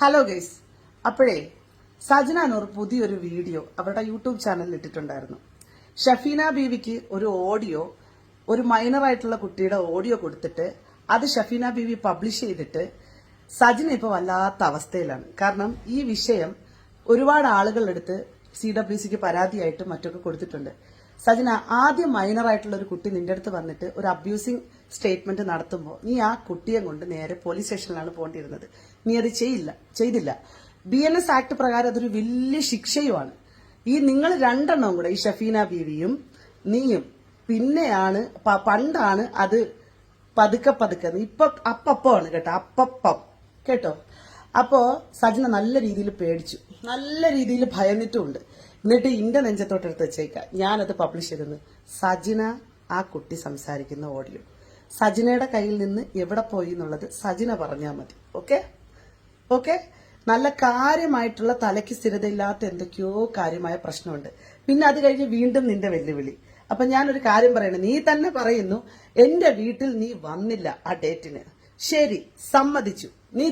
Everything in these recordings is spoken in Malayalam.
ഹലോ ഗൈസ്, അപ്പോഴേ സജന നൂർ പുതിയൊരു വീഡിയോ അവരുടെ യൂട്യൂബ് ചാനലിൽ ഇട്ടിട്ടുണ്ടായിരുന്നു. ഷഫീന ബീവിക്ക് ഒരു ഓഡിയോ, ഒരു മൈനറായിട്ടുള്ള കുട്ടിയുടെ ഓഡിയോ കൊടുത്തിട്ട് അത് ഷഫീന ബീവി പബ്ലിഷ് ചെയ്തിട്ട് സജന ഇപ്പോൾ വല്ലാത്ത അവസ്ഥയിലാണ്. കാരണം ഈ വിഷയം ഒരുപാട് ആളുകളുടെ അടുത്ത് CWCക്ക് പരാതിയായിട്ട് മറ്റൊക്കെ കൊടുത്തിട്ടുണ്ട്. സജന, ആദ്യം മൈനറായിട്ടുള്ള ഒരു കുട്ടി നിന്റെ അടുത്ത് വന്നിട്ട് ഒരു അബ്യൂസിങ് സ്റ്റേറ്റ്മെന്റ് നടത്തുമ്പോൾ നീ ആ കുട്ടിയെ കൊണ്ട് നേരെ പോലീസ് സ്റ്റേഷനിലാണ് പോകേണ്ടിയിരുന്നത്. നീ അത് ചെയ്തില്ല. BNS ആക്ട് പ്രകാരം അതൊരു വലിയ ശിക്ഷയുമാണ്. ഈ നിങ്ങൾ രണ്ടെണ്ണവും കൂടെ, ഈ ഷഫീന ബീവിയും നീയും, പിന്നെയാണ് പണ്ടാണ് അത് പതുക്കെ ഇപ്പൊ അപ്പമാണ് കേട്ടോ, കേട്ടോ. അപ്പോ സജന നല്ല രീതിയിൽ പേടിച്ചു, നല്ല രീതിയിൽ ഭയന്നിട്ടുമുണ്ട്. എന്നിട്ട് ഇന്റെ നെഞ്ചത്തോട്ടെടുത്ത് വെച്ചേക്കാം ഞാനത് പബ്ലിഷ് ചെയ്തെന്ന്. സജന ആ കുട്ടി സംസാരിക്കുന്ന ഓഡിയോ സജനയുടെ കയ്യിൽ നിന്ന് എവിടെ പോയി എന്നുള്ളത് സജന പറഞ്ഞാൽ മതി. ഓക്കെ. നല്ല കാര്യമായിട്ടുള്ള തലയ്ക്ക് സ്ഥിരതയില്ലാത്ത എന്തൊക്കെയോ കാര്യമായ പ്രശ്നമുണ്ട്. പിന്നെ അത് കഴിഞ്ഞ് വീണ്ടും നിന്റെ വെല്ലുവിളി. അപ്പൊ ഞാനൊരു കാര്യം പറയണേ, നീ തന്നെ പറയുന്നു എന്റെ വീട്ടിൽ നീ വന്നില്ല ആ ഡേറ്റിന്. ശരി, സമ്മതിച്ചു. നീ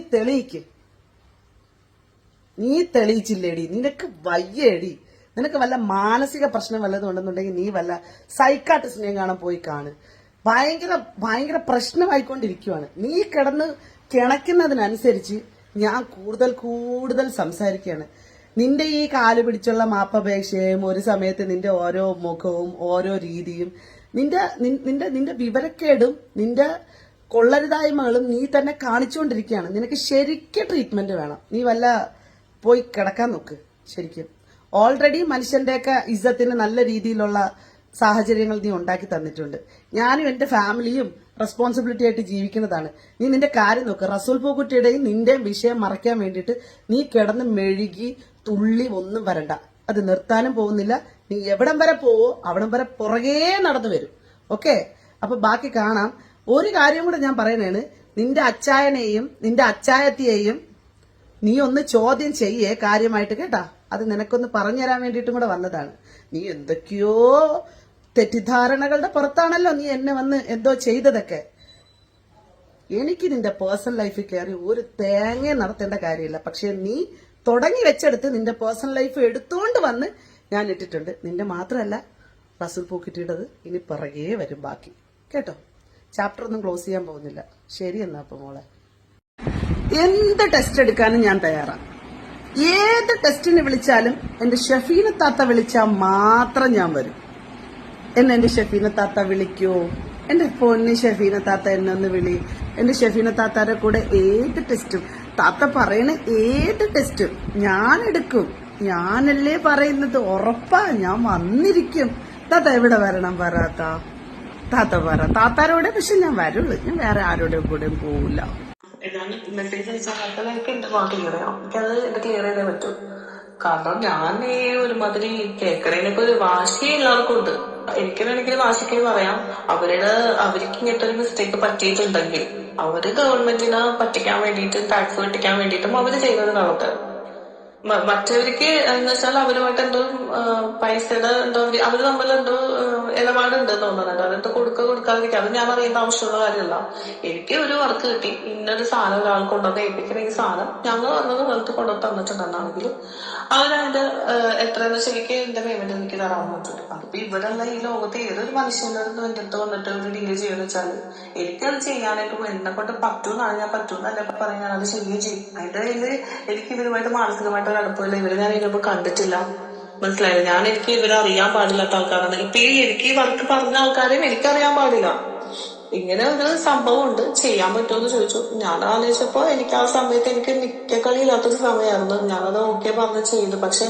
തെളിയിച്ചില്ലേടി? നിനക്ക് വയ്യേടി? നിനക്ക് വല്ല മാനസിക പ്രശ്നം വല്ലതും ഉണ്ടെന്നുണ്ടെങ്കിൽ നീ വല്ല സൈക്കാട്രിസ്റ്റിനെയും കാണാൻ പോയി കാണ്. ഭയങ്കര പ്രശ്നമായിക്കൊണ്ടിരിക്കുവാണ്. നീ കിടന്ന് കിണക്കുന്നതിനനുസരിച്ച് ഞാൻ കൂടുതൽ സംസാരിക്കുകയാണ്. നിന്റെ ഈ കാല് പിടിച്ചുള്ള മാപ്പപേക്ഷയും ഒരു സമയത്ത് നിന്റെ ഓരോ മുഖവും ഓരോ രീതിയും നിന്റെ വിവരക്കേടും നിന്റെ കൊള്ളരുതായ്മകളും നീ തന്നെ കാണിച്ചുകൊണ്ടിരിക്കുകയാണ്. നിനക്ക് ശരിക്കും ട്രീറ്റ്മെന്റ് വേണം. നീ വല്ല പോയി കിടക്കാൻ നോക്ക്. ശരിക്കും ഓൾറെഡി മനുഷ്യന്റെയൊക്കെ ഇസ്സത്തിന് നല്ല രീതിയിലുള്ള സാഹചര്യങ്ങൾ നീ ഉണ്ടാക്കി തന്നിട്ടുണ്ട്. ഞാനും എന്റെ ഫാമിലിയും റെസ്പോൺസിബിലിറ്റി ആയിട്ട് ജീവിക്കുന്നതാണ്. നീ നിന്റെ കാര്യം നോക്ക്. റസൂൽ പൂക്കുട്ടിയുടെയും നിന്റെയും വിഷയം മറയ്ക്കാൻ വേണ്ടിയിട്ട് നീ കിടന്ന് മെഴുകി തുള്ളി ഒന്നും വരണ്ട. അത് നിർത്താനും പോകുന്നില്ല. നീ എവിടം വരെ പോവോ അവിടം വരെ പുറകേ നടന്നു വരും. ഓക്കെ, അപ്പൊ ബാക്കി കാണാം. ഒരു കാര്യം കൂടെ ഞാൻ പറയണേണ്, നിന്റെ അച്ചായനെയും നിന്റെ അച്ചായത്തിയെയും നീ ഒന്ന് ചോദ്യം ചെയ്യേ കാര്യമായിട്ട്, കേട്ടാ. അത് നിനക്കൊന്ന് പറഞ്ഞു തരാൻ വേണ്ടിയിട്ടും കൂടെ വന്നതാണ്. നീ എന്തൊക്കെയോ തെറ്റിദ്ധാരണകളുടെ പുറത്താണല്ലോ നീ എന്നെ വന്ന് എന്തോ ചെയ്തതൊക്കെ. എനിക്ക് നിന്റെ പേഴ്സണൽ ലൈഫിൽ കയറി ഒരു തേങ്ങ നടത്തേണ്ട കാര്യമില്ല. പക്ഷെ നീ തുടങ്ങി വെച്ചെടുത്ത് നിന്റെ പേഴ്സണൽ ലൈഫ് എടുത്തോണ്ട് വന്ന് ഞാൻ ഇട്ടിട്ടുണ്ട്. നിന്റെ മാത്രമല്ല റസൂൽ പൂക്കുട്ടിയുടേത് ഇനി പിറകേ വരും ബാക്കി, കേട്ടോ. ചാപ്റ്റർ ഒന്നും ക്ലോസ് ചെയ്യാൻ പോകുന്നില്ല. ശരി എന്നാ അപ്പൊ മോളെ, എന്ത് ടെസ്റ്റ് എടുക്കാനും ഞാൻ തയ്യാറാണ്. ഏത് ടെസ്റ്റിന് വിളിച്ചാലും എന്റെ ഷഫീന താത്ത വിളിച്ചാൽ മാത്രം ഞാൻ വരും. എന്റെ ഷഫീന താത്ത വിളിക്കോ? എന്റെ പൊന്നി ഷഫീന താത്ത എന്നെ ഒന്ന് വിളി. എന്റെ ഷഫീന താത്താരെ കൂടെ ഏത് ടെസ്റ്റും, താത്ത പറയണ ഏത് ടെസ്റ്റും ഞാൻ എടുക്കും. ഞാനല്ലേ പറയുന്നത്, ഉറപ്പാ ഞാൻ വന്നിരിക്കും. താത്ത എവിടെ വരണം പറയാത്ത? താത്ത പറ, താത്താരോടെ പക്ഷെ ഞാൻ വരുള്ളൂ. ഞാൻ വേറെ ആരോടെ കൂടെയും പോവില്ല. മെസ്സേജ് അയച്ചാൽ എനിക്ക് എന്റെ ഭാഗം ക്ലിയർ ചെയ്യാം. എനിക്കത് എന്റെ ക്ലിയർ ചെയ്തേ പറ്റൂ. കാരണം ഞാൻ ഈ ഒരുമാതിരി കേൾക്കണേനിപ്പോ ഒരു വാശി എല്ലാവർക്കും ഉണ്ട്. എനിക്ക് വേണമെങ്കിൽ വാശിക്ക് പറയാം, അവർക്ക് ഇങ്ങനത്തെ ഒരു മിസ്റ്റേക്ക് പറ്റിയിട്ടുണ്ടെങ്കിൽ അവര് ഗവൺമെന്റിനെ പറ്റിക്കാൻ വേണ്ടിയിട്ടും ടാക്സ് വെട്ടിക്കാൻ വേണ്ടിയിട്ടും അവര് ചെയ്യുന്നതിനാവട്ടെ. മറ്റവർക്ക് എന്ന് വെച്ചാൽ അവരുമായിട്ട് എന്തോ പൈസയുടെ എന്തോ അവര് തമ്മിൽ എന്തോ ഇടപാടുണ്ട് തോന്നുന്നുണ്ട്. അതെന്തോ കൊടുക്കാതിരിക്കുക, അത് ഞാൻ അറിയേണ്ട ആവശ്യമുള്ള കാര്യമല്ല. എനിക്ക് ഒരു വർക്ക് കിട്ടി, ഇന്നൊരു സാധനം ഒരാൾ കൊണ്ടുവന്ന് ഏൽപ്പിക്കുന്ന ഈ സാധനം ഞങ്ങൾ വന്നത് സ്ഥലത്ത് കൊണ്ടുവന്ന് തന്നിട്ടുണ്ടെന്നാണെങ്കിൽ അവരതിന്റെ എത്രയെന്ന് ശരിക്ക് എന്റെ പേയ്മെന്റ് എനിക്ക് തരാൻ പറ്റും. അതിപ്പോ ഇവിടെയുള്ള ഈ ലോകത്ത് ഏതൊരു മനുഷ്യന്റെ അടുത്ത് എന്റെ അടുത്ത് വന്നിട്ട് ഒരു ഡീല് ചെയ്യുന്ന വെച്ചാൽ എനിക്കത് ചെയ്യാനായിട്ട് എന്നെ കൊണ്ട് പറ്റൂന്നാണ്, ഞാൻ പറ്റൂന്നല്ല പറഞ്ഞ് ഞാനത് ചെയ്യുകയും ചെയ്യും. അതിന്റെ കയ്യില് എനിക്ക് ഇവരുമായിട്ട് മാനസികമായിട്ട് ഒരു അടുപ്പമില്ല. ഇവര് ഞാൻ ഇതിനൊപ്പം കണ്ടിട്ടില്ല, മനസ്സിലായില്ല. എനിക്ക് ഇവരെ അറിയാൻ പാടില്ലാത്ത ആൾക്കാരാണ്. ഇപ്പൊ എനിക്ക് ഈ വർക്ക് പറഞ്ഞ ആൾക്കാരെയും എനിക്കറിയാൻ പാടില്ല. ഇങ്ങനെ ഒരു സംഭവം ഉണ്ട്, ചെയ്യാൻ പറ്റുമെന്ന് ചോദിച്ചു. ഞാൻ ആലോചിച്ചപ്പോ എനിക്ക് ആ സമയത്ത് എനിക്ക് നിക്കക്കളി ഇല്ലാത്തൊരു സമയമായിരുന്നു. ഞാനത് ഓക്കെ പറഞ്ഞ് ചെയ്തു. പക്ഷെ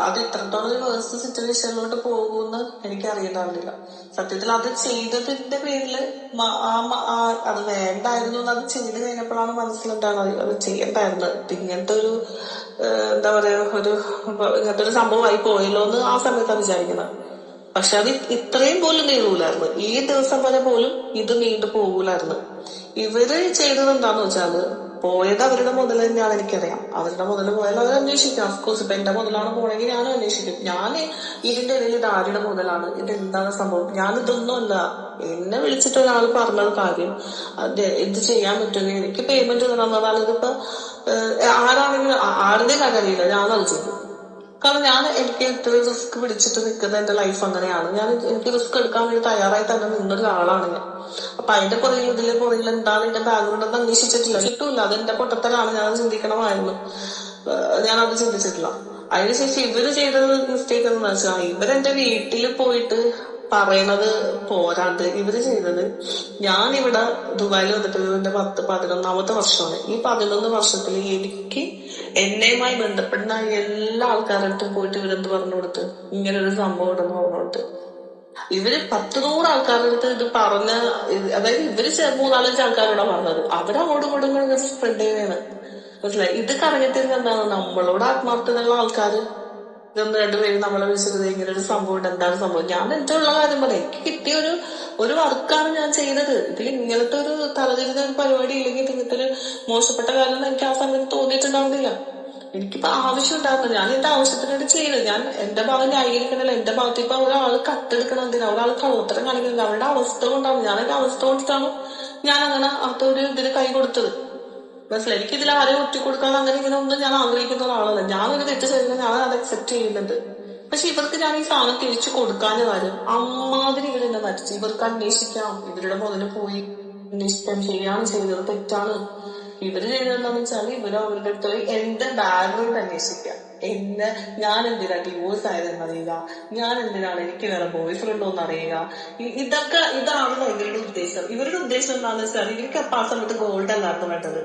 അത് ഇത്രത്തോളം ഒരു വേഴ്സ്റ്റ് സിറ്റുവേഷനിലോട്ട് പോകുമെന്ന് എനിക്ക് അറിയണ്ടാവില്ല. സത്യത്തിൽ അത് ചെയ്തതിന്റെ പേരില് അത് വേണ്ടായിരുന്നു. അത് ചെയ്ത് കഴിഞ്ഞപ്പോഴാണ് മനസ്സിലുണ്ടാണ് അത് ചെയ്യണ്ടായിരുന്നത്. ഇങ്ങനത്തെ ഒരു എന്താ പറയാ, ഇങ്ങനത്തെ ഒരു സംഭവമായി പോയല്ലോ എന്ന് ആ സമയത്താണ് വിചാരിക്കുന്നത്. പക്ഷെ അത് ഇത്രയും പോലും നീളൂലായിരുന്നു. ഈ ദിവസം വരെ പോലും ഇത് നീണ്ടു പോകൂലായിരുന്നു. ഇവര് ചെയ്തത് എന്താന്ന് വെച്ചാല്, പോയത് അവരുടെ മുതൽ തന്നെയാണ്. എനിക്കറിയാം അവരുടെ മുതൽ പോയാൽ അവർ അന്വേഷിക്കും. അഫ്കോഴ്സ് ഇപ്പൊ എന്റെ മുതലാണ് പോണെങ്കിൽ ഞാനും അന്വേഷിക്കും. ഞാൻ ഇതിന്റെ ഇടയിൽ ഇത് ആരുടെ മുതലാണ്, ഇത് എന്താണ് സംഭവം, ഞാനിതൊന്നും അല്ല. എന്നെ വിളിച്ചിട്ട് ഒരാൾ പറഞ്ഞത് കാര്യം ഇത് ചെയ്യാൻ പറ്റുമെങ്കിൽ എനിക്ക് പേയ്മെന്റ് തന്നതാണ്. ഇതിപ്പോ ആരാണെങ്കിലും ആരുടെയും കാര്യമില്ല, ഞാനത് ചെയ്തു. കാരണം എനിക്ക് ഇത്രയും റിസ്ക് പിടിച്ചിട്ട് നിൽക്കുന്ന എന്റെ ലൈഫ് അങ്ങനെയാണ്. എനിക്ക് റിസ്ക് എടുക്കാൻ വേണ്ടി തയ്യാറായി തന്നെ നിന്നൊരാളാണ് ഞാൻ. അപ്പൊ അതിന്റെ പുറകിൽ ഇതിന്റെ പുറകിൽ എന്താണ് എന്റെ ബാക്ക്ഗ്രൗണ്ട് എന്ന് അന്വേഷിച്ചിട്ടില്ല. കിട്ടൂല, അതെന്റെ പൊട്ടത്തലാണ്, ഞാനത് ചിന്തിക്കണമായിരുന്നു. ഞാനത് ചിന്തിച്ചിട്ടില്ല. അതിനുശേഷം ഇവര് ചെയ്തത് മിസ്റ്റേക്ക് എന്ന് വെച്ചാൽ, ഇവരെന്റെ വീട്ടിൽ പോയിട്ട് പറയണത് പോരാണ്ട് ഇവര് ചെയ്തത്, ഞാനിവിടെ ദുബായിൽ വന്നിട്ട് എന്റെ 11 വർഷമാണ്. ഈ 11 വർഷത്തിൽ എനിക്ക് എന്നെയുമായി ബന്ധപ്പെടുന്ന എല്ലാ ആൾക്കാരുടെ പോയിട്ട് ഇവരെന്ത് പറഞ്ഞു കൊടുത്ത്, ഇങ്ങനെ ഒരു സംഭവം ഉണ്ടെന്ന് പറഞ്ഞു കൊടുത്ത്. ഇവര് 10-100 ആൾക്കാരുടെ അടുത്ത് ഇത് പറഞ്ഞ, അതായത് ഇവര് 3-4 ആൾക്കാരോടാണ് പറഞ്ഞത്. അവരങ്ങോട്ടും ഇങ്ങോട്ടും സ്പ്രെഡ് ചെയ്യുകയാണ്. മനസ്സിലായി? ഇത് കറങ്ങിത്തിരിഞ്ഞ എന്താണ്, നമ്മളോട് ആത്മാർത്ഥതയുള്ള ആൾക്കാര് ഇതൊന്ന് രണ്ടുപേരും നമ്മളെ വിളിച്ചത് ഇങ്ങനെ ഒരു സംഭവം ഉണ്ട്, എന്താണ് സംഭവം. ഞാൻ എന്റെ ഉള്ള കാര്യം പറയാം. എനിക്ക് കിട്ടിയ ഒരു വർക്കാണ് ഞാൻ ചെയ്തത്. ഇതിൽ ഇങ്ങനത്തെ ഒരു തലതിരിഞ്ഞ ഒരു പരിപാടി ഇല്ലെങ്കിൽ ഇങ്ങനത്തെ ഒരു മോശപ്പെട്ട കാര്യം എനിക്ക് ആ സമയത്ത് തോന്നിയിട്ടുണ്ടാവുന്നില്ല. എനിക്കിപ്പോ ആവശ്യം ഉണ്ടാകുന്നത്, ഞാൻ എന്റെ ആവശ്യത്തിന് വേണ്ടി ചെയ്തത്. ഞാൻ എന്റെ ഭാഗം ന്യായീകരിക്കണല്ലോ. എന്റെ ഭാഗത്ത് ഇപ്പൊ ഒരാൾ കട്ടെടുക്കണം, എന്തിനാ ഒരാൾ കള്ളത്തരം കാണിക്കുന്നത്, അവരുടെ അവസ്ഥ കൊണ്ടാണ്. ഞാൻ എന്റെ അവസ്ഥ കൊണ്ടിട്ടാണ് ഞാൻ അങ്ങനെ അതൊരു ഇതിന് കൈ കൊടുത്തത്. മനസ്സിലായി? എനിക്ക് ഇതിൽ ആരെയും ഒറ്റിക്കൊടുക്കാൻ അങ്ങനെ ഇങ്ങനെ ഒന്നും ഞാൻ ആഗ്രഹിക്കുന്ന ഒരാളല്ല. ഞാനൊരു തെറ്റ് ചെയ്താൽ ഞാൻ അത് അക്സെപ്റ്റ് ചെയ്യുന്നുണ്ട്. പക്ഷെ ഇവർക്ക് ഞാൻ ഈ സാധനം തിരിച്ചു കൊടുക്കാഞ്ഞ കാര്യം, അമ്മാതിരി ഇവരെന്നെ നടിച്ചു. ഇവർക്ക് അന്വേഷിക്കാം, ഇവരുടെ മുതല് പോയി അന്വേഷിക്കാം, ശരിയാണ് ചെയ്തത്, തെറ്റാണ്. ഇവര് ചെയ്തതെന്താന്ന് വെച്ചാൽ, ഇവര് അവരുടെ അടുത്ത് എന്റെ ബാക്ക്ഗ്രൗണ്ട് അന്വേഷിക്കാം. ഞാൻ എന്തിനാ ഡിവോഴ്സ് ആയതെന്ന് അറിയുക, ഞാൻ എന്തിനാണ് എനിക്ക് വേറെ ബോയ് ഫ്രണ്ട് ഒന്ന് അറിയുക. ഇതാണ് ഇവരുടെ ഉദ്ദേശം. ഇവരുടെ ഉദ്ദേശം എന്താണെന്ന് വെച്ചാൽ, ഇവർക്ക് അപ്പൊ ആ സമയത്ത് ഗോൾഡ് അല്ലാത്ത വേണ്ടത്.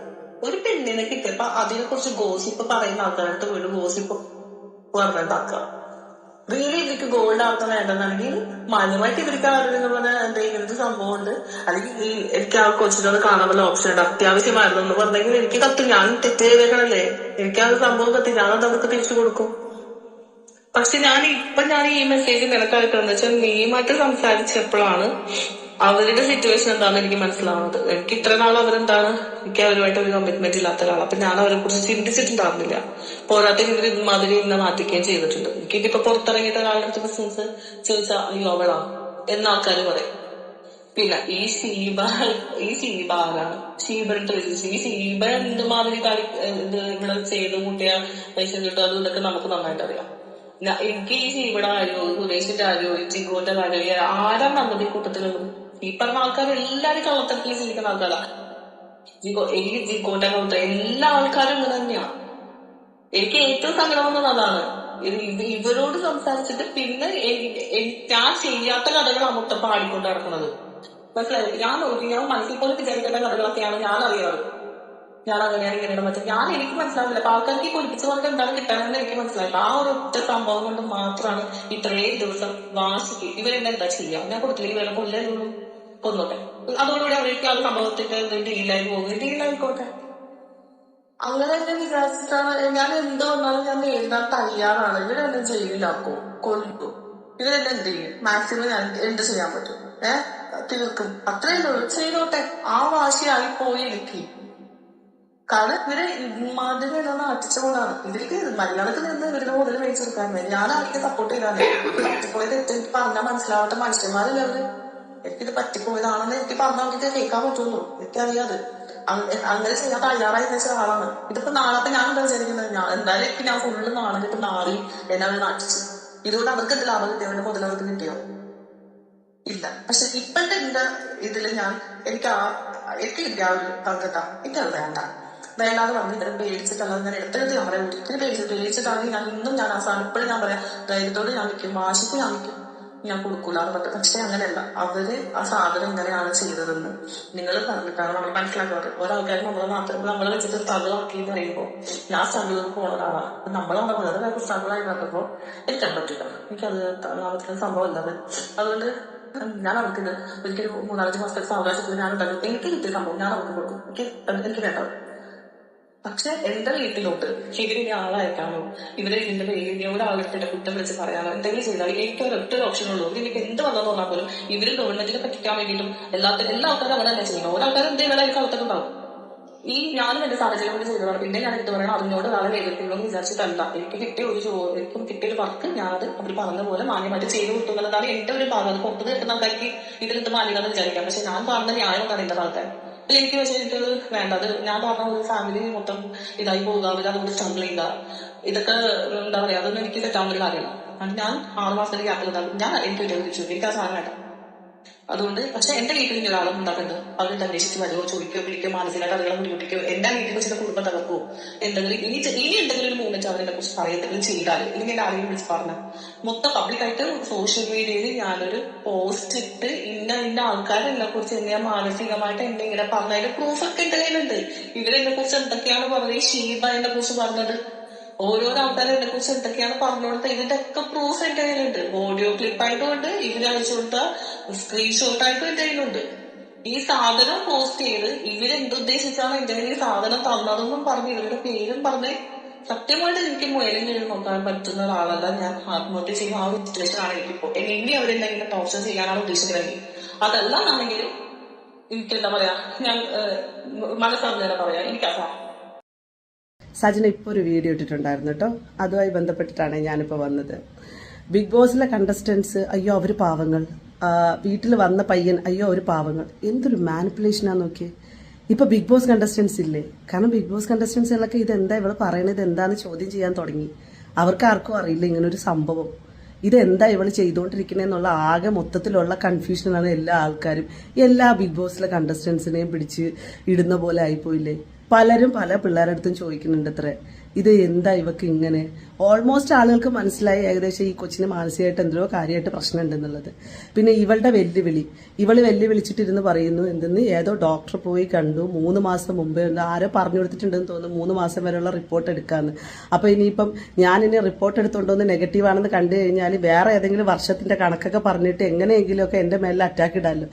ഒരു പെണ്ണിനെ കിട്ടിയപ്പോ അതിനെ കുറിച്ച് ഗോസിപ്പ് പറയുന്ന ആൾക്കാരുടെ വീട് ഗോസിപ്പ് പറഞ്ഞുണ്ടാക്കുക. റിയലി ഇവർക്ക് ഗോൾഡ് ആർക്കും വേണ്ടെന്നാണെങ്കിൽ മാന്യമായിട്ട് ഇവർക്ക് ആരുടെ എന്തെങ്കിലും സംഭവം ഉണ്ട്, അല്ലെങ്കിൽ എനിക്ക് ആ കൊച്ചിനോട് കാണാൻ വല്ല ഓപ്ഷൻ ഉണ്ട്, അത്യാവശ്യമായിരുന്നു എന്ന് പറഞ്ഞെങ്കിൽ എനിക്ക് കത്ത്, ഞാൻ തെറ്റ് ചെയ്തേക്കണല്ലേ, എനിക്ക് ആ സംഭവം കത്തി, ഞാനത് അവർക്ക് തിരിച്ചു കൊടുക്കും. പക്ഷെ ഞാൻ ഈ മെസ്സേജ് നിനക്കായിട്ടെന്ന് വെച്ചാൽ, നീയുമായിട്ട് സംസാരിച്ചപ്പോഴാണ് അവരുടെ സിറ്റുവേഷൻ എന്താണെന്ന് എനിക്ക് മനസ്സിലാവുന്നത്. എനിക്ക് ഇത്ര നാൾ അവരെന്താണ്, എനിക്ക് അവരുമായിട്ട് ഒരു കമ്മിറ്റ്മെന്റ് ഇല്ലാത്ത ഒരാളാണ്. അപ്പൊ ഞാൻ അവരെ കുറിച്ച് ചിന്തിച്ചിട്ടുണ്ടായിരുന്നില്ല. പോരാത്തതിന് ഇവർ ഇമാതിരി ഇന്നെ മാറ്റിക്കുകയും ചെയ്തിട്ടുണ്ട്. എനിക്കിപ്പോ പുറത്തിറങ്ങിയിട്ട് ഒരാളുടെ അടുത്ത് ബിസിനസ് ചോദിച്ചാൽ അയ്യോ അവളാ എന്ന ആൾക്കാർ പറയും. പിന്നെ ഈ ഷീബ ആരാണ്? ഷീബയുടെ ഈ ഷീബ എന്തുമാതിരി ഇവിടെ ചെയ്ത് കൂട്ടിയ പൈസ കിട്ടും, അതും ഇതൊക്കെ നമുക്ക് നന്നായിട്ട് അറിയാം. എനിക്ക് ഈ ഷീബയുടെ കാര്യമോ സുരേഷിന്റെ കാര്യമോ ജിഗോന്റെ കാര്യമോ ആരാണ് നല്ലത് ഈ കൂട്ടത്തിലുള്ളത്? ഈ പറഞ്ഞ ആൾക്കാർ എല്ലാരും കള്ളത്തരത്തിൽ ജീവിക്കുന്ന ആൾക്കാരാണ്. എനിക്ക് ജിഗോന്റെ കള്ളത്തര എല്ലാ ആൾക്കാരും ഇങ്ങനെ തന്നെയാണ്. എനിക്ക് ഏറ്റവും സങ്കടം വന്നത് അതാണ്. ഇവരോട് സംസാരിച്ചിട്ട് പിന്നെ ഞാൻ ചെയ്യാത്ത കഥകളാണ് മൊത്തം പാടിക്കൊണ്ട് നടക്കുന്നത്. മനസ്സിലായി? ഞാൻ മനസ്സിൽ പോലും വിചാരിക്കേണ്ട കഥകളൊക്കെയാണ് ഞാൻ അറിയാറ്. ഞാൻ അങ്ങനെയാണ് ഇങ്ങനെയാണ് മറ്റേ എനിക്ക് മനസ്സിലാവില്ല. അപ്പൊ ആൾക്കാർക്ക് ഈ പൊലിപ്പിച്ച് കൊണ്ട് എന്താണ് കിട്ടാനെന്ന് എനിക്ക് മനസ്സിലായില്ല. ആ ഒരു ഒറ്റ സംഭവം കൊണ്ട് മാത്രമാണ് ഇത്രയും ദിവസം വാശിക്ക് ഇവരെന്നെ എന്താ ചെയ്യാം, ഞാൻ കൊടുത്തില്ല ഇവരെ കൊല്ലുള്ളൂ, കൊന്നോട്ടെ, അതോടുകൂടി അവർക്ക് ആ സംഭവത്തിന്റെ ഡീലായി പോകും, ഡീലായിക്കോട്ടെ. അങ്ങനെ തന്നെ വിചാരിച്ചിട്ടാണ് ഞാൻ എന്ത് വന്നാലും ഞാൻ നേരിടാൻ തയ്യാറാണ്. ഇവരെന്നെ ജയിലിലാക്കും, കൊല്ലും, ഇവരെന്നെ എന്ത് ചെയ്യും, മാക്സിമം ഞാൻ എന്ത് ചെയ്യാൻ പറ്റും, തീർക്കും, അത്രയും ചെയ്തോട്ടെ. ആ വാശിയായി പോയി എനിക്ക്. കാരണം ഇവര് ഇമാതിരി എല്ലാം അടിച്ചുകൊണ്ടാണ്. ഇവർക്ക് മര്യാദക്ക് നിന്ന് ഇവരുടെ മുതൽ മേടിച്ചെടുക്കാൻ വേണ്ടി ഞാൻ ആർക്കും സപ്പോർട്ട് ചെയ്താണ്. പറ്റിപ്പോയത് എനിക്ക് പറഞ്ഞാൽ മനസ്സിലാവാത്ത മനുഷ്യന്മാരല്ലേ അവര്. എനിക്കിത് പറ്റിപ്പോയതാണെന്ന് എനിക്ക് പറഞ്ഞാൽ അവർക്ക് കേൾക്കാൻ പറ്റുള്ളൂ. എനിക്കറിയാത്. അങ്ങനെ ചെയ്യാൻ തയ്യാറായി വെച്ച ആളാണ്. ഇതിപ്പോ നാളെ ഞാൻ എന്താ വിചാരിക്കുന്നത്, ഞാൻ എന്തായാലും ഞാൻ ഫുള്ള് നാളെ ഇപ്പൊ നാളെ എന്നെ അവർ നടിച്ചു. ഇതുകൊണ്ട് അവർക്ക് എന്ത് ലാഭം കിട്ടിയോ, അവരുടെ മുതൽ അവർക്ക് കിട്ടിയോ? ഇല്ല. പക്ഷെ ഇപ്പോഴത്തെ എന്റെ ഇതില് എനിക്ക് കിട്ടിയ ആ ഒരു പങ്കെടുക്കാം, എനിക്കത് വേണ്ടാന്ന് പറഞ്ഞ് ഇവരെ പേടിച്ചിട്ടുള്ള ഞാൻ എടുത്തെടുത്ത് നമ്മളെ ഒരിക്കലും പേടിച്ചിട്ടാണെങ്കിൽ ഞാൻ ഇന്നും ഞാൻ ആ സാധനം ഇപ്പോഴും ഞാൻ പറയാം, ധൈര്യത്തോട് ഞാൻ നിൽക്കും, വാശിക്ക് ഞാൻ നിൽക്കും, ഞാൻ കൊടുക്കൂലെന്ന് പറഞ്ഞു. പക്ഷെ അങ്ങനെയല്ല, അവര് ആ സാധനം ഇങ്ങനെയാണ് ചെയ്തതെന്ന് നിങ്ങൾ പറഞ്ഞിട്ടാണ് നമ്മൾ മനസ്സിലാക്കാറ്. ഒരാൾക്കാർ നമ്മളെ വെച്ചിട്ട് സ്ട്രഗിളാക്കി എന്ന് പറയുമ്പോൾ ഞാൻ സ്ട്രഗിളിൽ പോണ ഒരാളാണ്. നമ്മളവിടെ വേറെ കാര്യം സ്ട്രഗിളായി പറഞ്ഞപ്പോൾ എനിക്കത് പറ്റില്ല, എനിക്കത് സംഭവം അല്ലത്. അതുകൊണ്ട് ഞാൻ അവർക്കിത് ഒരിക്കലും 3-4 മാസത്തെ സാവകാശത്തിൽ ഞാൻ ഉണ്ടാക്കും. എനിക്ക് കിട്ടിയ സംഭവം ഞാൻ അവർക്ക് കൊടുക്കും, എനിക്ക് വേണ്ടത്. പക്ഷെ എന്റെ വീട്ടിലോട്ട് ഇവരിനി ആളയക്കാനോ ഇതിന്റെ പേരിൽ ഒരാളുടെ കുറ്റം വിളിച്ച് പറയാനോ എന്തെങ്കിലും ചെയ്താൽ എനിക്ക് ഒരൊറ്റ ഓപ്ഷനുള്ളൂ. എനിക്ക് എന്ത് വന്നെന്ന് പറഞ്ഞാൽ പോലും ഇവര് ഗവൺമെന്റിനെ പറ്റിക്കാൻ വേണ്ടിയിട്ടും എല്ലാ ആൾക്കാരും അവിടെ തന്നെ ചെയ്യണം. ഒരാൾക്കാർ എന്തെങ്കിലും എനിക്ക് കളത്തിട്ടുണ്ടാവും. ഞാനും എന്റെ സാഹചര്യം കൊണ്ട് ചെയ്തതാണ്. പിന്നെ ഞാൻ എന്ത് പറയണം, അതിനോട് ഒരാളെ എതിർത്തില്ലെന്ന് വിചാരിച്ചിട്ടല്ല. എനിക്ക് കിട്ടിയ ഒരു വർക്ക് ഞാനത് അവർ പറഞ്ഞ പോലെ മാന്യമായിട്ട് ചെയ്ത് കിട്ടും എന്നുള്ളതാണ് എന്റെ ഒരു ഭാഗം. അത് പുറത്ത് കിട്ടുന്ന ആൾക്കാർക്ക് ഇതിലെന്ത് മാന്യത വിചാരിക്കാം. പക്ഷെ ഞാൻ പറഞ്ഞ ന്യായം എന്നാണ് എന്റെ ഭാഗത്ത്. അപ്പൊ എനിക്ക് പക്ഷേ എനിക്കത് വേണ്ട. അത് ഞാൻ പറഞ്ഞ ഒരു ഫാമിലി മൊത്തം ഇതായി പോകുക, അവർ അതുകൊണ്ട് സ്ട്രഗിൾ ചെയ്യുക, ഇതൊക്കെ എന്താ പറയാ, അതൊന്നും എനിക്ക് തെറ്റാവുന്ന ഒരു കാര്യമല്ല. ഞാൻ 6 മാസത്തേക്ക് ഗ്യാപ്പിൽ ഞാൻ എനിക്ക് വിചാരിച്ചു എനിക്ക് ആ സാധനം വേണ്ട. അതുകൊണ്ട് പക്ഷെ എന്റെ വീട്ടിൽ ഇങ്ങനെ ഒരാളും ഉണ്ടാക്കുന്നുണ്ട്. അവരുടെ അന്വേഷിച്ച് വരുമോ, ചോദിക്കോ, വിളിക്കോ, മാനസികമായിട്ട് അതുകളെ ബുദ്ധിമുട്ടിക്കോ, എന്റെ വീട്ടിൽ ചില കുടുംബം തകർക്കോ, എന്തെങ്കിലും ഇനി എന്തെങ്കിലും ഒരു മൂവ്മെന്റ് അവരെ കുറിച്ച് പറയത്തെങ്കിലും ചെയ്താൽ ഇല്ലെങ്കിൽ എന്റെ ആരെയും വിളിച്ച് പറഞ്ഞ മൊത്തം പബ്ലിക്കായിട്ട് സോഷ്യൽ മീഡിയയിൽ ഞാനൊരു പോസ്റ്റ് ഇട്ട് ഇന്ന ആൾക്കാരെന്നെ കുറിച്ച് എന്നെ മാനസികമായിട്ട് എന്നെ ഇങ്ങനെ പറഞ്ഞതിന്റെ പ്രൂഫൊക്കെ എന്റെ കയ്യിലുണ്ട്. ഇവരെന്നെ കുറിച്ച് എന്തൊക്കെയാണ് പറഞ്ഞത്, ഈ ഷീബ എന്നെ കുറിച്ച് പറഞ്ഞത്, ഓരോരോ ആൾക്കാരും എന്നെ കുറിച്ച് എന്തൊക്കെയാണ് പറഞ്ഞു കൊടുത്തത്, ഇതിന്റെ ഒക്കെ പ്രൂഫ് എന്റെ കയ്യിലുണ്ട്. ഓഡിയോ ക്ലിപ്പായിട്ടും ഉണ്ട്, ഇവര് അയച്ചു കൊടുത്ത സ്ക്രീൻഷോട്ടായിട്ടും എന്റെ കയ്യിലുണ്ട്. ഈ സാധനം പോസ്റ്റ് ചെയ്ത് ഇവരെന്തുദ്ദേശിച്ചാണ് എന്റെ കയ്യിൽ ഈ സാധനം തന്നതെന്നും പറഞ്ഞ് ഇവരുടെ പേരും പറഞ്ഞ് സത്യമായിട്ട് എനിക്ക് മുയലും കീഴിൽ നോക്കാൻ പറ്റുന്ന ഒരാളല്ല ഞാൻ. ആത്മഹത്യ ചെയ്യുന്ന ആ ഒരു സിറ്റുവേഷൻ ആണ് എനിക്കിപ്പോ. ഇനി അവരെന്തെങ്കിലും ടോർച്ചർ ചെയ്യാനാണ് ഉദ്ദേശിക്കുന്നതെങ്കിൽ, അതല്ല എന്നുണ്ടെങ്കിൽ എനിക്ക് എന്താ പറയാ, ഞാൻ മനസ്സറിഞ്ഞാ പറയാ, എനിക്കതാ. സജന ഇപ്പോൾ ഒരു വീഡിയോ ഇട്ടിട്ടുണ്ടായിരുന്നു കേട്ടോ, അതുമായി ബന്ധപ്പെട്ടിട്ടാണ് ഞാനിപ്പോൾ വന്നത്. ബിഗ് ബോസിലെ കണ്ടസ്റ്റൻസ് അയ്യോ അവർ പാവങ്ങൾ, വീട്ടിൽ വന്ന പയ്യൻ അയ്യോ അവർ പാവങ്ങൾ, എന്തൊരു മാനിപ്പുലേഷനാന്ന് നോക്കിയേ. ഇപ്പൊ ബിഗ് ബോസ് കണ്ടസ്റ്റൻസ് ഇല്ലേ, കാരണം ബിഗ് ബോസ് കണ്ടസ്റ്റൻസുകളൊക്കെ ഇതെന്താ ഇവള് പറയണത് എന്താന്ന് ചോദ്യം ചെയ്യാൻ തുടങ്ങി. അവർക്ക് ആർക്കും അറിയില്ല ഇങ്ങനൊരു സംഭവം, ഇതെന്താ ഇവള് ചെയ്തുകൊണ്ടിരിക്കണെന്നുള്ള ആകെ മൊത്തത്തിലുള്ള കൺഫ്യൂഷനാണ് എല്ലാ ആൾക്കാരും. എല്ലാ ബിഗ് ബോസിലെ കണ്ടസ്റ്റൻസിനെയും പിടിച്ച് ഇടുന്ന പോലെ ആയിപ്പോയില്ലേ. പലരും പല പിള്ളേരുടെ അടുത്തും ചോദിക്കുന്നുണ്ട് അത്രേ, ഇത് എന്താ ഇവക്ക് ഇങ്ങനെ. ഓൾമോസ്റ്റ് ആളുകൾക്ക് മനസ്സിലായി ഏകദേശം ഈ കൊച്ചിന് മാനസികമായിട്ട് എന്തോ കാര്യമായിട്ട് പ്രശ്നം ഉണ്ടെന്നുള്ളത്. പിന്നെ ഇവളുടെ ഇവള് വെല്ലുവിളിച്ചിട്ടിരുന്ന് പറയുന്നു എന്തെന്ന്, ഏതോ ഡോക്ടർ പോയി കണ്ടു 3 മാസം മുമ്പേ, ആരോ പറഞ്ഞു കൊടുത്തിട്ടുണ്ടെന്ന് തോന്നുന്നു 3 മാസം വരെയുള്ള റിപ്പോർട്ട് എടുക്കാന്ന്. അപ്പൊ ഇനിയിപ്പം ഞാനിനി റിപ്പോർട്ട് എടുത്തോണ്ടോന്ന് നെഗറ്റീവ് ആണെന്ന് കണ്ടു കഴിഞ്ഞാൽ വേറെ ഏതെങ്കിലും വർഷത്തിന്റെ കണക്കൊക്കെ പറഞ്ഞിട്ട് എങ്ങനെയെങ്കിലും ഒക്കെ എന്റെ മേലെ അറ്റാക്ക് ഇടാമല്ലോ.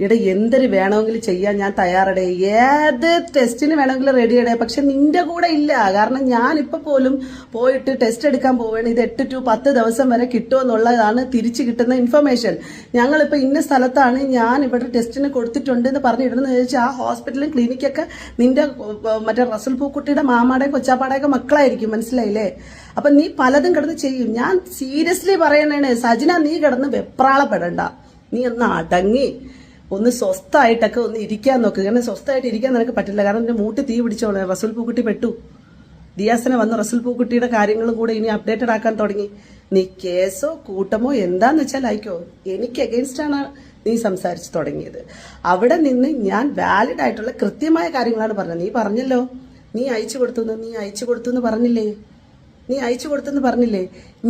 ഇവിടെ എന്തൊരു വേണമെങ്കിലും ചെയ്യാൻ ഞാൻ തയ്യാറടേ, ഏത് ടെസ്റ്റിന് വേണമെങ്കിലും റെഡിയടേ, പക്ഷെ നിന്റെ കൂടെ ഇല്ല. കാരണം ഞാനിപ്പോൾ പോലും പോയിട്ട് ടെസ്റ്റ് എടുക്കാൻ പോവുകയാണ്. ഇത് 8 to 10 ദിവസം വരെ കിട്ടുമെന്നുള്ളതാണ് തിരിച്ചു കിട്ടുന്ന ഇൻഫർമേഷൻ. ഞങ്ങളിപ്പോൾ ഇന്ന സ്ഥലത്താണ്, ഞാൻ ഇവിടെ ടെസ്റ്റിന് കൊടുത്തിട്ടുണ്ട് എന്ന് പറഞ്ഞിടുന്നു ചോദിച്ചാൽ ആ ഹോസ്പിറ്റലും ക്ലിനിക്കൊക്കെ നിന്റെ മറ്റേ റസൽ പൂക്കുട്ടിയുടെ മാമാടെയും കൊച്ചാപ്പാടെയൊക്കെ മക്കളായിരിക്കും, മനസ്സിലായില്ലേ. അപ്പൊ നീ പലതും കിടന്ന് ചെയ്യും. ഞാൻ സീരിയസ്ലി പറയണേ സജിന, നീ കിടന്ന് വെപ്രാളപ്പെടണ്ട, നീ ഒന്ന് അടങ്ങി ഒന്ന് സ്വസ്ഥമായിട്ടൊക്കെ ഒന്ന് ഇരിക്കാൻ നോക്ക്. കാരണം സ്വസ്ഥമായിട്ട് ഇരിക്കാൻ നിനക്ക് പറ്റില്ല, കാരണം എന്റെ മൂട്ടി തീ പിടിച്ചോളെ. റസൂൽ പൂക്കുട്ടി പെട്ടു, ദിയാസന വന്ന് റസൂൽ പൂക്കുട്ടിയുടെ കാര്യങ്ങളും കൂടെ ഇനി അപ്ഡേറ്റഡ് ആക്കാൻ തുടങ്ങി. നീ കേസോ കൂട്ടമോ എന്താന്ന് വെച്ചാൽ അയക്കോ, എനിക്ക് അഗെയിൻസ്റ്റ് ആണ് നീ സംസാരിച്ചു തുടങ്ങിയത്. അവിടെ നിന്ന് ഞാൻ വാലിഡ് ആയിട്ടുള്ള കൃത്യമായ കാര്യങ്ങളാണ് പറഞ്ഞത്. നീ പറഞ്ഞല്ലോ നീ അയച്ചു കൊടുത്തു എന്ന് പറഞ്ഞില്ലേ, നീ അയച്ചു കൊടുത്തെന്ന് പറഞ്ഞില്ലേ.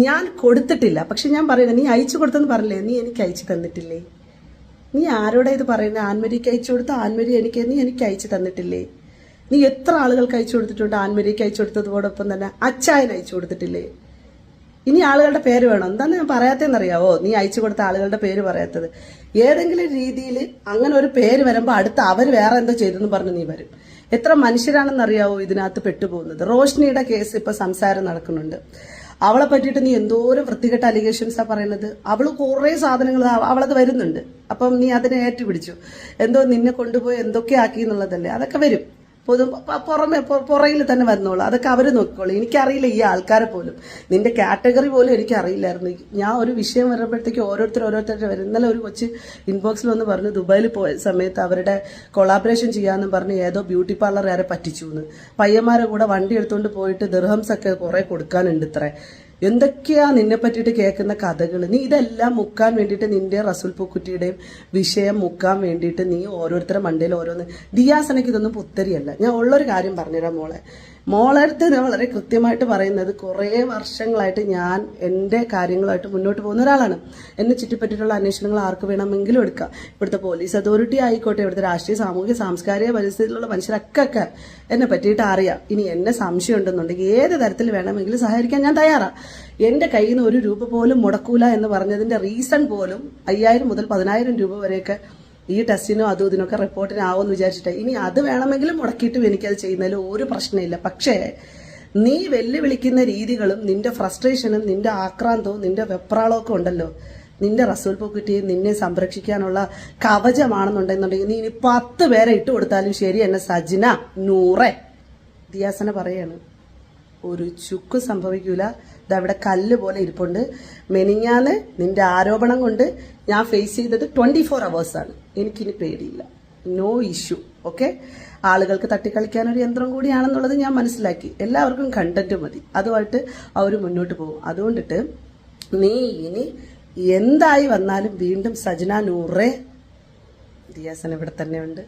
ഞാൻ കൊടുത്തിട്ടില്ല, പക്ഷെ ഞാൻ പറയുന്നത് നീ അയച്ചു കൊടുത്തെന്ന് പറഞ്ഞില്ലേ, നീ എനിക്ക് അയച്ചു തന്നിട്ടില്ലേ. നീ ആരോടെ ഇത് പറയുന്നത്? ആൻമരിക്ക് അയച്ചു കൊടുത്ത ആൻമരി നീ എനിക്ക് അയച്ചു തന്നിട്ടില്ലേ? നീ എത്ര ആളുകൾക്ക് അയച്ചു കൊടുത്തിട്ടുണ്ട്? ആൻമരിക്ക് അയച്ചു കൊടുത്തതോടൊപ്പം തന്നെ അച്ചായൻ അയച്ചു കൊടുത്തിട്ടില്ലേ? ഇനി ആളുകളുടെ പേര് വേണം. എന്താന്ന് ഞാൻ പറയാത്തതെന്നറിയാവോ? നീ അയച്ചു കൊടുത്ത ആളുകളുടെ പേര് പറയാത്തത്. ഏതെങ്കിലും രീതിയിൽ അങ്ങനെ ഒരു പേര് വരുമ്പോൾ അടുത്ത് അവർ വേറെ എന്തോ ചെയ്തെന്ന് പറഞ്ഞ് നീ വരും. എത്ര മനുഷ്യരാണെന്നറിയാവോ ഇതിനകത്ത് പെട്ടുപോകുന്നത്. റോഷ്നിയുടെ കേസ് ഇപ്പൊ സംസാരം നടക്കുന്നുണ്ട്. അവളെ പറ്റിയിട്ട് നീ എന്തോരം വൃത്തികെട്ട അലിഗേഷൻസാ പറയുന്നത്. അവള് കുറേ സാധനങ്ങൾ അവളത് വരുന്നുണ്ട്. അപ്പം നീ അതിനെ ഏറ്റുപിടിച്ചു. എന്തോ നിന്നെ കൊണ്ടുപോയി എന്തൊക്കെ ആക്കി എന്നുള്ളതല്ലേ, അതൊക്കെ വരും. പുറകിൽ തന്നെ വന്നോളൂ, അതൊക്കെ അവർ നോക്കിക്കോളൂ. എനിക്കറിയില്ല ഈ ആൾക്കാരെ പോലും, നിന്റെ കാറ്റഗറി പോലും എനിക്കറിയില്ലായിരുന്നു. ഞാൻ ഒരു വിഷയം വരുമ്പോഴത്തേക്ക് ഓരോരുത്തരുടെ വരും. ഇന്നലെ ഒരു കൊച്ച് ഇൻബോക്സിൽ വന്ന് പറഞ്ഞു ദുബായിൽ പോയ സമയത്ത് അവരുടെ കൊളാബറേഷൻ ചെയ്യാമെന്ന് പറഞ്ഞ് ഏതോ ബ്യൂട്ടി പാർലർ ആരെ പറ്റിച്ചു എന്ന്. പയ്യന്മാരെ കൂടെ വണ്ടി എടുത്തുകൊണ്ട് പോയിട്ട് ദിർഹംസ് ഒക്കെ കുറെ കൊടുക്കാനുണ്ട് ഇത്രേ. എന്തൊക്കെയാ നിന്നെ പറ്റിയിട്ട് കേൾക്കുന്ന കഥകൾ. നീ ഇതെല്ലാം മുക്കാൻ വേണ്ടിയിട്ട് നിന്റെ റസൂൽ പൂക്കുറ്റിയുടെയും വിഷയം മുക്കാൻ വേണ്ടിയിട്ട് നീ ഓരോരുത്തരുടെ മണ്ടയിൽ ഓരോന്ന്. ദിയാസനയ്ക്ക് ഇതൊന്നും പുത്തരിയല്ല. ഞാൻ ഉള്ളൊരു കാര്യം പറഞ്ഞുതരാം മോളെ അടുത്ത് ഞാൻ വളരെ കൃത്യമായിട്ട് പറയുന്നത്, കുറേ വർഷങ്ങളായിട്ട് ഞാൻ എൻ്റെ കാര്യങ്ങളായിട്ട് മുന്നോട്ട് പോകുന്ന ഒരാളാണ്. എന്നെ ചുറ്റിപ്പറ്റിയിട്ടുള്ള അന്വേഷണങ്ങൾ ആർക്ക് വേണമെങ്കിലും എടുക്കാം. ഇവിടുത്തെ പോലീസ് അതോറിറ്റി ആയിക്കോട്ടെ, ഇവിടുത്തെ രാഷ്ട്രീയ സാമൂഹിക സാംസ്കാരിക പരിസ്ഥിതിയിലുള്ള മനുഷ്യരൊക്കെ എന്നെ പറ്റിയിട്ട് അറിയാം. ഇനി എന്നെ സംശയം ഉണ്ടെന്നുണ്ടെങ്കിൽ ഏത് തരത്തിൽ വേണമെങ്കിലും സഹകരിക്കാൻ ഞാൻ തയ്യാറാണ്. എന്റെ കയ്യിൽ നിന്ന് 1 രൂപ പോലും മുടക്കൂല എന്ന് പറഞ്ഞതിന്റെ റീസൺ പോലും 5000 മുതൽ 10000 രൂപ വരെയൊക്കെ ഈ ടെസ്റ്റിനോ അതും ഇതിനൊക്കെ റിപ്പോർട്ടിനാവുമെന്ന് വിചാരിച്ചിട്ട്. ഇനി അത് വേണമെങ്കിലും മുടക്കിയിട്ടും എനിക്കത് ചെയ്യുന്നതിൽ ഒരു പ്രശ്നമില്ല. പക്ഷേ നീ വെല്ലുവിളിക്കുന്ന രീതികളും നിന്റെ ഫ്രസ്ട്രേഷനും നിന്റെ ആക്രാന്തവും നിന്റെ വെപ്രാളവും ഒക്കെ ഉണ്ടല്ലോ, നിന്റെ റസൂൽ പൂക്കുറ്റിയെ നിന്നെ സംരക്ഷിക്കാനുള്ള കവചമാണെന്നുണ്ടെന്നുണ്ടെങ്കിൽ നീ ഇനി 10 പേരെ ഇട്ട് കൊടുത്താലും ശരി. എന്നെ സജിന നൂറെ ദിയാസന പറയാണ്, ഒരു ചുക്ക് സംഭവിക്കൂല. ഇതവിടെ കല്ല് പോലെ ഇരിപ്പുണ്ട്. മെനിഞ്ഞാന്ന് നിന്റെ ആരോപണം കൊണ്ട് ഞാൻ ഫേസ് ചെയ്തത് 24 hours ആണ്. എനിക്കിനി പേടിയില്ല. No issue. ഓക്കെ, ആളുകൾക്ക് തട്ടിക്കളിക്കാൻ ഒരു യന്ത്രം കൂടിയാണെന്നുള്ളത് ഞാൻ മനസ്സിലാക്കി. എല്ലാവർക്കും കണ്ടന്റ് മതി, അതുമായിട്ട് അവർ മുന്നോട്ട് പോകും. അതുകൊണ്ടിട്ട് നീ ഇനി എന്തായി വന്നാലും വീണ്ടും സജന നൂറേ ദിയാസൻ ഇവിടെ തന്നെ ഉണ്ട്,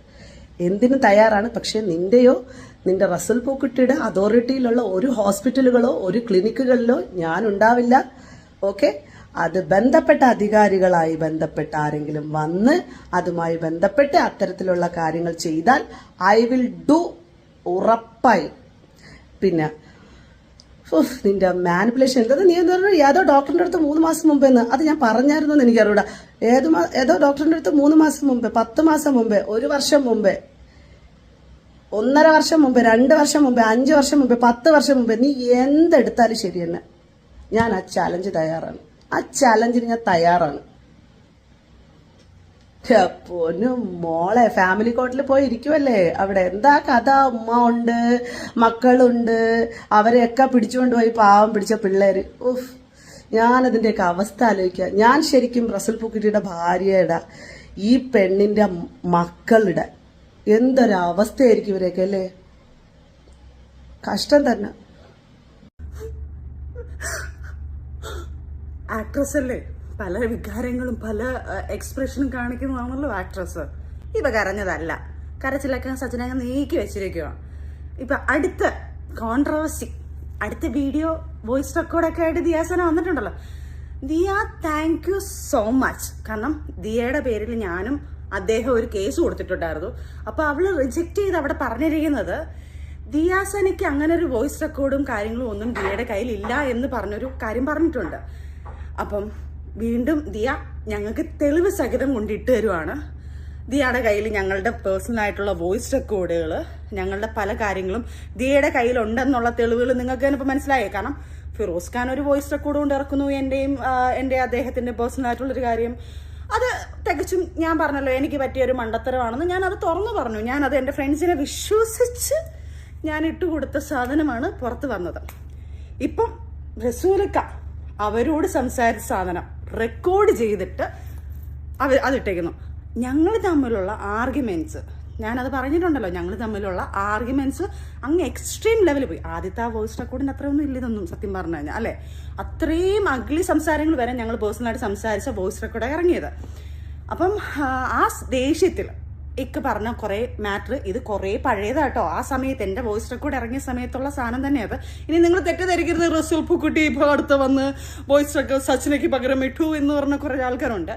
എന്തിനും തയ്യാറാണ്. പക്ഷെ നിന്റെയോ നിന്റെ റസൽ പൂക്കുട്ടിയുടെ അതോറിറ്റിയിലുള്ള ഒരു ഹോസ്പിറ്റലുകളോ ഒരു ക്ലിനിക്കുകളിലോ ഞാൻ ഉണ്ടാവില്ല. ഓക്കെ, അത് ബന്ധപ്പെട്ട അധികാരികളായി ബന്ധപ്പെട്ട ആരെങ്കിലും വന്ന് അതുമായി ബന്ധപ്പെട്ട് അത്തരത്തിലുള്ള കാര്യങ്ങൾ ചെയ്താൽ ഐ വിൽ ഡു, ഉറപ്പായി. പിന്നെ നിന്റെ മാനിപ്പുലേഷൻ എന്താ, നീ എന്താ പറയുക, ഏതോ ഡോക്ടറിന്റെ അടുത്ത് 3 മാസം മുമ്പേന്ന്, അത് ഞാൻ പറഞ്ഞായിരുന്നു എന്ന് എനിക്കറിയൂടാ. ഏതോ ഡോക്ടറിന്റെ അടുത്ത് 3 മാസം മുമ്പേ, 10 മാസം മുമ്പേ, 1 വർഷം മുമ്പേ, 1.5 വർഷം മുമ്പേ, 2 വർഷം മുമ്പേ, 5 വർഷം മുമ്പേ, 10 വർഷം മുമ്പേ, നീ എന്തെടുത്താലും ശരി തന്നെ ഞാൻ ആ ചാലഞ്ച് തയ്യാറാണ്. ആ ചാലഞ്ചിന് ഞാൻ തയ്യാറാണ്. പൊന്നും മോളെ, ഫാമിലി കോർട്ടിൽ പോയി ഇരിക്കുവല്ലേ, അവിടെ എന്താ കഥ? ഉമ്മ ഉണ്ട്, മക്കളുണ്ട്, അവരെയൊക്കെ പിടിച്ചുകൊണ്ട് പോയി, പാവം പിടിച്ച പിള്ളേര്. ഉഫ്, ഞാനതിൻ്റെയൊക്കെ അവസ്ഥ ആലോചിക്കുക. ഞാൻ ശരിക്കും റസൽ പൂക്കുട്ടിയുടെ ഭാര്യയുടെ, ഈ പെണ്ണിന്റെ മക്കളുടെ എന്തൊരവസ്ഥയായിരിക്കും ഇവരെയൊക്കെ അല്ലേ. കഷ്ടം തന്നെ. ആക്ട്രസ് അല്ലേ, പല വികാരങ്ങളും പല എക്സ്പ്രഷനും കാണിക്കുന്നതാണല്ലോ ആക്ട്രസ്. ഇപ്പൊ കരഞ്ഞതല്ല, കരച്ചിലൊക്കെ സജന നീക്കി വെച്ചിരിക്കുക. ഇപ്പൊ അടുത്ത കോൺട്രവേഴ്സി, അടുത്ത വീഡിയോ വോയിസ് റെക്കോർഡൊക്കെ ആയിട്ട് ദിയാസന വന്നിട്ടുണ്ടല്ലോ. Diya, thank you so much. കാരണം ദിയയുടെ പേരിൽ ഞാനും അദ്ദേഹം ഒരു കേസ് കൊടുത്തിട്ടുണ്ടായിരുന്നു. അപ്പൊ അവള് റിജക്ട് ചെയ്ത് അവിടെ പറഞ്ഞിരിക്കുന്നത് ദിയാസനയ്ക്ക് അങ്ങനെ ഒരു വോയിസ് റെക്കോർഡും കാര്യങ്ങളും ഒന്നും ദിയയുടെ കയ്യിൽ ഇല്ല എന്ന് പറഞ്ഞൊരു കാര്യം പറഞ്ഞിട്ടുണ്ട്. അപ്പം വീണ്ടും ദിയ ഞങ്ങൾക്ക് തെളിവ് സഹിതം കൊണ്ടിട്ട് തരുവാണ്. ദിയയുടെ കയ്യിൽ ഞങ്ങളുടെ പേഴ്സണൽ ആയിട്ടുള്ള വോയിസ് റെക്കോർഡുകൾ, ഞങ്ങളുടെ പല കാര്യങ്ങളും ദിയയുടെ കയ്യിലുണ്ടെന്നുള്ള തെളിവുകൾ നിങ്ങൾക്ക് തന്നെ ഇപ്പം മനസ്സിലായേ. കാരണം ഫിറോസ് ഖാൻ ഒരു വോയിസ് റെക്കോർഡ് കൊണ്ട് ഇറക്കുന്നു, എൻ്റെ അദ്ദേഹത്തിൻ്റെ പേഴ്സണൽ ആയിട്ടുള്ളൊരു കാര്യം. അത് തികച്ചും ഞാൻ പറഞ്ഞല്ലോ എനിക്ക് പറ്റിയൊരു മണ്ടത്തരമാണെന്ന് ഞാൻ അത് തുറന്നു പറഞ്ഞു. ഞാനത് എൻ്റെ ഫ്രണ്ട്സിനെ വിശ്വസിച്ച് ഞാൻ ഇട്ടുകൊടുത്ത സാധനമാണ് പുറത്ത് വന്നത്. ഇപ്പം റസൂലക്ക അവരോട് സംസാരിച്ച സാധനം റെക്കോർഡ് ചെയ്തിട്ട് അതിട്ടേക്കുന്നു. ഞങ്ങൾ തമ്മിലുള്ള ആർഗ്യുമെന്റ്സ്, ഞാനത് പറഞ്ഞിട്ടുണ്ടല്ലോ, ഞങ്ങൾ തമ്മിലുള്ള ആർഗ്യുമെന്റ്സ് അങ്ങ് എക്സ്ട്രീം ലെവലിൽ പോയി. ആദ്യത്തെ ആ വോയിസ് റെക്കോർഡിന് അത്രയൊന്നും ഇല്ലതൊന്നും സത്യം പറഞ്ഞു കഴിഞ്ഞാൽ, അല്ലെ, അത്രയും അഗ്ലി സംസാരങ്ങൾ വരെ ഞങ്ങൾ പേഴ്സണലായിട്ട് സംസാരിച്ച വോയിസ് റെക്കോർഡ് ഇറങ്ങിയത്. അപ്പം ആ ദേഷ്യത്തിൽ ഇക്ക് പറഞ്ഞ കുറെ മാറ്റർ, ഇത് കുറെ പഴയതാട്ടോ. ആ സമയത്ത് എൻ്റെ വോയിസ് റെക്കോർഡ് ഇറങ്ങിയ സമയത്തുള്ള സാധനം തന്നെ അത്. ഇനി നിങ്ങൾ തെറ്റിദ്ധരിക്കരുത്, റസൂൽ പൂക്കുട്ടി ഇപ്പോൾ അടുത്ത് വന്ന് വോയിസ് റെക്കോർഡ് സച്ചിനയ്ക്ക് പകരം ഇട്ടു എന്ന് പറഞ്ഞ കുറേ ആൾക്കാരുണ്ട്.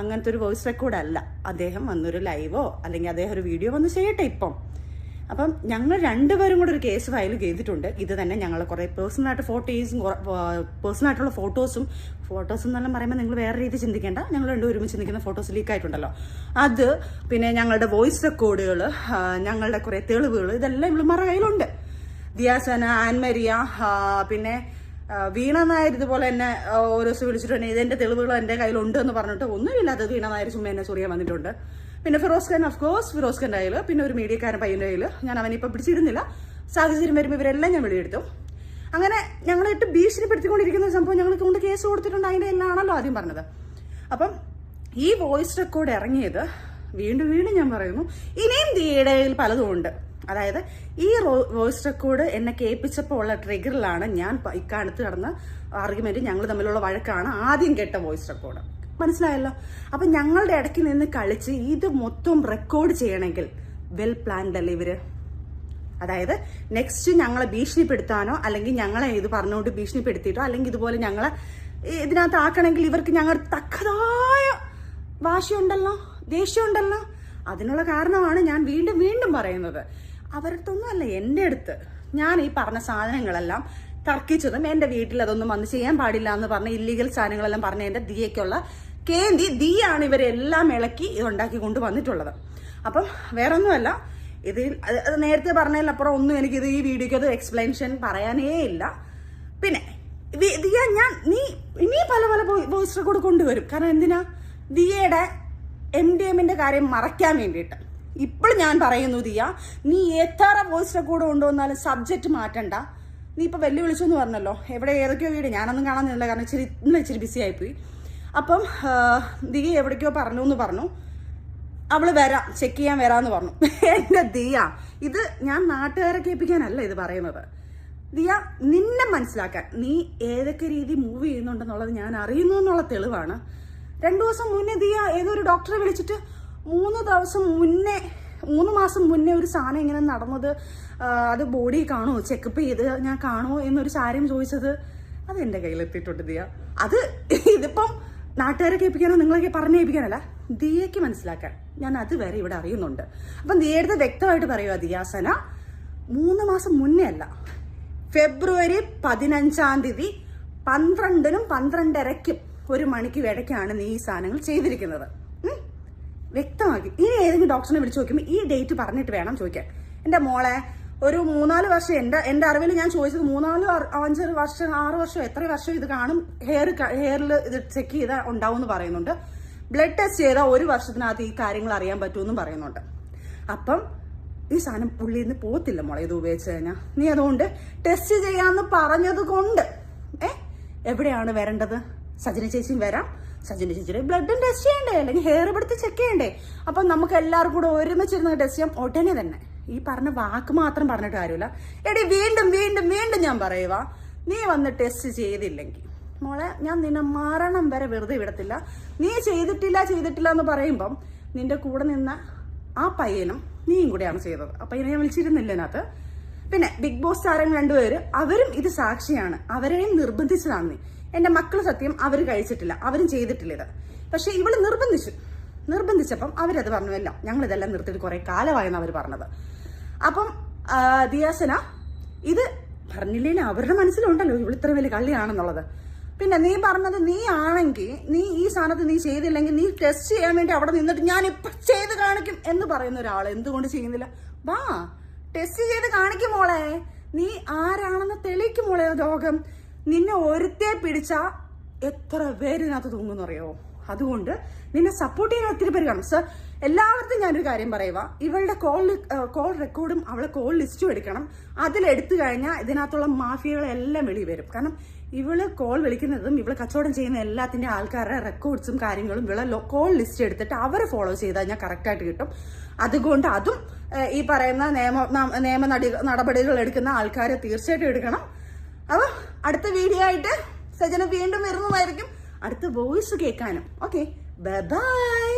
അങ്ങനത്തെ ഒരു വോയിസ് റെക്കോർഡ് അല്ല. അദ്ദേഹം വന്നൊരു ലൈവോ അല്ലെങ്കിൽ അദ്ദേഹം ഒരു വീഡിയോ വന്ന് ചെയ്യട്ടെ ഇപ്പം. അപ്പം ഞങ്ങൾ രണ്ടുപേരും കൂടെ ഒരു കേസ് ഫയൽ ചെയ്തിട്ടുണ്ട്. ഇത് തന്നെ ഞങ്ങൾ കുറേ പേഴ്സണലായിട്ട് പേഴ്സണലായിട്ടുള്ള ഫോട്ടോസ് എന്നെല്ലാം പറയുമ്പോൾ നിങ്ങൾ വേറെ രീതി ചിന്തിക്കേണ്ട. ഞങ്ങൾ രണ്ടും ഒരുമിച്ച് നിൽക്കുന്ന ഫോട്ടോസ് ലീക്കായിട്ടുണ്ടല്ലോ, അത്, പിന്നെ ഞങ്ങളുടെ വോയിസ് റെക്കോർഡുകൾ, ഞങ്ങളുടെ കുറേ തെളിവുകൾ, ഇതെല്ലാം ഇവളുമാരുടെ കയ്യിലുണ്ട്. ദിയാസന, ആൻമരിയ, പിന്നെ വീണ നായർ ഇതുപോലെ എന്നെ ഓരോ ദിവസം വിളിച്ചിട്ടുണ്ട്, ഇതെന്റെ തെളിവുകൾ എൻ്റെ കയ്യിലുണ്ട് എന്ന് പറഞ്ഞിട്ട് ഒന്നുമില്ലാത്തത് വീണ നായർ ചുമ്മാ എന്നെ ചൊറിയാൻ വന്നിട്ടുണ്ട്. പിന്നെ ഫിറോസ് ഖാൻ, ഓഫ്കോഴ്സ് ഫിറോസ് ഖാൻ്റെ കയ്യിൽ, പിന്നെ ഒരു മീഡിയക്കാരൻ പയ്യൻ്റെ കയ്യിൽ. ഞാൻ അവനിപ്പം പിടിച്ചിരുന്നില്ല, സാഹചര്യം വരുമ്പോൾ ഇവരെല്ലാം ഞാൻ വെളിയെടുത്തു. അങ്ങനെ ഞങ്ങളിട്ട് ഭീഷണിപ്പെടുത്തിക്കൊണ്ടിരിക്കുന്ന സംഭവം ഞങ്ങൾക്ക് കൊണ്ട് കേസ് കൊടുത്തിട്ടുണ്ട്. അതിൻ്റെ എല്ലാം ആണല്ലോ ആദ്യം പറഞ്ഞത്. അപ്പം ഈ വോയിസ് റെക്കോർഡ് ഇറങ്ങിയത് വീണ്ടും ഞാൻ പറയുന്നു, ഇനിയും ദിയയുടെ പലതും ഉണ്ട്. അതായത് ഈ വോയിസ് റെക്കോർഡ് എന്നെ കേൾപ്പിച്ചപ്പോൾ ഉള്ള ട്രിഗറിലാണ് ഞാൻ ഇക്കാലത്ത് കടന്ന ആർഗ്യുമെന്റ്, ഞങ്ങൾ തമ്മിലുള്ള വഴക്കാണ് ആദ്യം കേട്ട വോയിസ് റെക്കോർഡ്. മനസ്സിലായല്ലോ? അപ്പൊ ഞങ്ങളുടെ ഇടയ്ക്ക് നിന്ന് കളിച്ച് ഇത് മൊത്തം റെക്കോർഡ് ചെയ്യണമെങ്കിൽ വെൽ പ്ലാൻഡ് അല്ലേ ഇവര്? അതായത് നെക്സ്റ്റ് ഞങ്ങളെ ഭീഷണിപ്പെടുത്താനോ അല്ലെങ്കിൽ ഞങ്ങളെ ഇത് പറഞ്ഞുകൊണ്ട് ഭീഷണിപ്പെടുത്തിയിട്ടോ അല്ലെങ്കിൽ ഇതുപോലെ ഞങ്ങളെ ഇതിനകത്ത് ആക്കണമെങ്കിൽ ഇവർക്ക് ഞങ്ങളുടെ തക്കതായ വാശിയുണ്ടല്ലോ, ദേഷ്യമുണ്ടല്ലോ. അതിനുള്ള കാരണമാണ് ഞാൻ വീണ്ടും പറയുന്നത്. അവരടുത്തൊന്നും അല്ല, എൻ്റെ അടുത്ത് ഞാൻ ഈ പറഞ്ഞ സാധനങ്ങളെല്ലാം തർക്കിച്ചതും എൻ്റെ വീട്ടിൽ അതൊന്നും വന്ന് ചെയ്യാൻ പാടില്ല എന്ന് പറഞ്ഞ ഇല്ലീഗൽ സാധനങ്ങളെല്ലാം പറഞ്ഞ എൻ്റെ ദിയയ്ക്കുള്ള കേന്ദ്രി ദിയാണ് ഇവരെല്ലാം ഇളക്കി ഇതുണ്ടാക്കി കൊണ്ടുവന്നിട്ടുള്ളത്. അപ്പം വേറൊന്നുമല്ല, ഇത് നേരത്തെ പറഞ്ഞതിലപ്പുറം ഒന്നും എനിക്കിത് ഈ വീഡിയോയ്ക്ക് അത് എക്സ്പ്ലനേഷൻ പറയാനേ ഇല്ല. പിന്നെ ദിയ, നീ ഇനി പല വോയിസ് റെക്കോർഡ് കൊണ്ടുവരും. കാരണം എന്തിനാ? ദിയയുടെ MDMന്റെ കാര്യം മറയ്ക്കാൻ വേണ്ടിയിട്ട്. ഇപ്പോൾ ഞാൻ പറയുന്നു ദിയ, നീ എത്ര വോയിസ് റെക്കോർഡ് കൊണ്ടുവന്നാലും സബ്ജക്റ്റ് മാറ്റണ്ട. നീ ഇപ്പൊ വെല്ലുവിളിച്ചെന്ന് പറഞ്ഞല്ലോ, ഏതൊക്കെയോ വീഡിയോ ഞാനൊന്നും കാണാനില്ല, കാരണം ഇച്ചിരി ബിസി ആയിപ്പോയി. അപ്പം ദിയ എവിടേക്കോ പറഞ്ഞു. അവള് വരാം, ചെക്ക് ചെയ്യാൻ വരാന്ന് പറഞ്ഞു. എന്റെ ദിയ, ഇത് ഞാൻ നാട്ടുകാരെ കേൾപ്പിക്കാനല്ല ഇത് പറയുന്നത്. ദിയ, നിന്നെ മനസ്സിലാക്കാൻ, നീ ഏതൊക്കെ രീതി മൂവ് ചെയ്യുന്നുണ്ടെന്നുള്ളത് ഞാൻ അറിയുന്നു എന്നുള്ള തെളിവാണ്. 2 ദിവസം മുന്നേ ദിയ ഏതൊരു ഡോക്ടറെ വിളിച്ചിട്ട് 3 മാസം മുന്നേ ഒരു സാധനം ഇങ്ങനെ നടന്നത്, അത് ബോഡി കാണുമോ, ചെക്കപ്പ് ചെയ്ത് ഞാൻ കാണുമോ എന്നൊരു കാര്യം ചോദിച്ചത്, അത് എന്റെ കയ്യിലെത്തിയിട്ടുണ്ട് ദിയ. അത് ഇതിപ്പം നാട്ടുകാരെ കേൾപ്പിക്കാനോ നിങ്ങളൊക്കെ പറഞ്ഞു കേൾപ്പിക്കാനല്ല, ദിയയ്ക്ക് മനസ്സിലാക്കാൻ ഞാൻ അതുവരെ ഇവിടെ അറിയുന്നുണ്ട്. അപ്പം ദിയയുടെ വ്യക്തമായിട്ട് പറയുക ദിയാസന, 3 മാസം മുന്നേ അല്ല, ഫെബ്രുവരി 15-ാം തീയതി 12-നും 12:30-ക്കും 1 മണിക്ക് ഇടയ്ക്കാണ് നീ ഈ സാധനങ്ങൾ ചെയ്തിരിക്കുന്നത്. വ്യക്തമാക്കി. ഇനി ഏതെങ്കിലും ഡോക്ടറിനെ വിളിച്ച് നോക്കുമ്പോൾ ഈ ഡേറ്റ് പറഞ്ഞിട്ട് വേണം ചോദിക്കാൻ. എന്റെ മോളെ, ഒരു 3-4 വർഷം എന്റെ അറിവിൽ ഞാൻ ചോദിച്ചത് 3-5 വർഷം 6 വർഷം എത്ര വർഷം ഇത് കാണും, ഹെയറിൽ ഇത് ചെക്ക് ചെയ്താൽ ഉണ്ടാവും എന്ന് പറയുന്നുണ്ട്. ബ്ലഡ് ടെസ്റ്റ് ചെയ്താൽ 1 വർഷത്തിനകത്ത് ഈ കാര്യങ്ങൾ അറിയാൻ പറ്റുമെന്നും പറയുന്നുണ്ട്. അപ്പം ഈ സാധനം പുള്ളിയിൽ നിന്ന് പോത്തില്ല മോളെ, ഇത് ഉപയോഗിച്ച് കഴിഞ്ഞാൽ. നീ അതുകൊണ്ട് ടെസ്റ്റ് ചെയ്യാന്ന് പറഞ്ഞത് കൊണ്ട് എവിടെയാണ് വരേണ്ടത്? സജന ചേച്ചിയും വരാം, സജന ചേച്ചിയുടെ ബ്ലഡും ടെസ്റ്റ് ചെയ്യണ്ടേ, അല്ലെങ്കിൽ ഹെയർ എടുത്ത് ചെക്ക് ചെയ്യണ്ടേ? അപ്പം നമുക്ക് എല്ലാവർക്കും കൂടെ ഒരുമിച്ചിരുന്ന് ടെസ്റ്റ് ചെയ്യാം ഉടനെ തന്നെ. ഈ പറഞ്ഞ വാക്ക് മാത്രം പറഞ്ഞിട്ട് കാര്യമില്ല. എടി, വീണ്ടും വീണ്ടും വീണ്ടും ഞാൻ പറയുക, നീ വന്ന് ടെസ്റ്റ് ചെയ്തില്ലെങ്കിൽ മോളെ ഞാൻ നിന്നെ മരണം വരെ വെറുതെ വിടത്തില്ല. നീ ചെയ്തിട്ടില്ല എന്ന് പറയുമ്പം നിന്റെ കൂടെ നിന്ന ആ പയ്യനും നീയും കൂടെയാണ് ചെയ്തത്. ആ പയ്യനെ ഞാൻ വിളിച്ചിരുന്നില്ല അതിനകത്ത്. പിന്നെ ബിഗ് ബോസ് താരങ്ങൾ 2 പേര്, അവരും ഇത് സാക്ഷിയാണ്. അവരെയും നിർബന്ധിച്ചതാണ് നീ. എന്റെ മക്കള് സത്യം അവർ കഴിച്ചിട്ടില്ല, അവരും ചെയ്തിട്ടില്ല ഇത്. പക്ഷെ ഇവള് നിർബന്ധിച്ചപ്പം അവരത് പറഞ്ഞു, എല്ലാം ഞങ്ങൾ ഇതെല്ലാം നിർത്തിയിട്ട് കുറെ കാലമായെന്ന് അവർ പറഞ്ഞത്. അപ്പം ദിയാസന, ഇത് പറഞ്ഞില്ലേലും അവരുടെ മനസ്സിലുണ്ടല്ലോ ഇവൾ ഇത്ര വലിയ കള്ളിയാണെന്നുള്ളത്. പിന്നെ നീ പറഞ്ഞത്, നീ ആണെങ്കിൽ നീ ഈ സാധനത്ത് നീ ചെയ്തില്ലെങ്കിൽ നീ ടെസ്റ്റ് ചെയ്യാൻ വേണ്ടി അവിടെ നിന്നിട്ട് ഞാൻ ഇപ്പൊ ചെയ്ത് കാണിക്കും എന്ന് പറയുന്ന ഒരാൾ എന്തുകൊണ്ട് ചെയ്യുന്നില്ല? വാ, ടെസ്റ്റ് ചെയ്ത് കാണിക്കും മോളെ. നീ ആരാണെന്ന് തെളിയിക്കും മോളെ. രോഗം നിന്നെ ഒരുത്തെ പിടിച്ചാ എത്ര പേരിനകത്ത് തൂങ്ങുന്നറിയോ? അതുകൊണ്ട് നിന്നെ സപ്പോർട്ട് ചെയ്യാൻ ഒത്തിരി പേര് കാണും. സർ, എല്ലാവർക്കും ഞാനൊരു കാര്യം പറയുക, ഇവളുടെ കോൾ റെക്കോർഡും അവളെ കോൾ ലിസ്റ്റും എടുക്കണം. അതിലെടുത്തു കഴിഞ്ഞാൽ ഇതിനകത്തുള്ള മാഫിയകളെല്ലാം വെളി വരും. കാരണം ഇവള് കോൾ വിളിക്കുന്നതും ഇവള് കച്ചവടം ചെയ്യുന്ന എല്ലാത്തിന്റെ ആൾക്കാരുടെ റെക്കോർഡ്സും കാര്യങ്ങളും ഇവളെ കോൾ ലിസ്റ്റ് എടുത്തിട്ട് അവരെ ഫോളോ ചെയ്താൽ ഞാൻ കറക്റ്റായിട്ട് കിട്ടും. അതുകൊണ്ട് അതും ഈ പറയുന്ന നിയമ നടപടികൾ എടുക്കുന്ന ആൾക്കാരെ തീർച്ചയായിട്ടും എടുക്കണം. അപ്പൊ അടുത്ത വീഡിയോ ആയിട്ട് സജന വീണ്ടും വരുന്നതായിരിക്കും, അടുത്ത വോയിസ് കേൾക്കാനും. Okay, bye bye.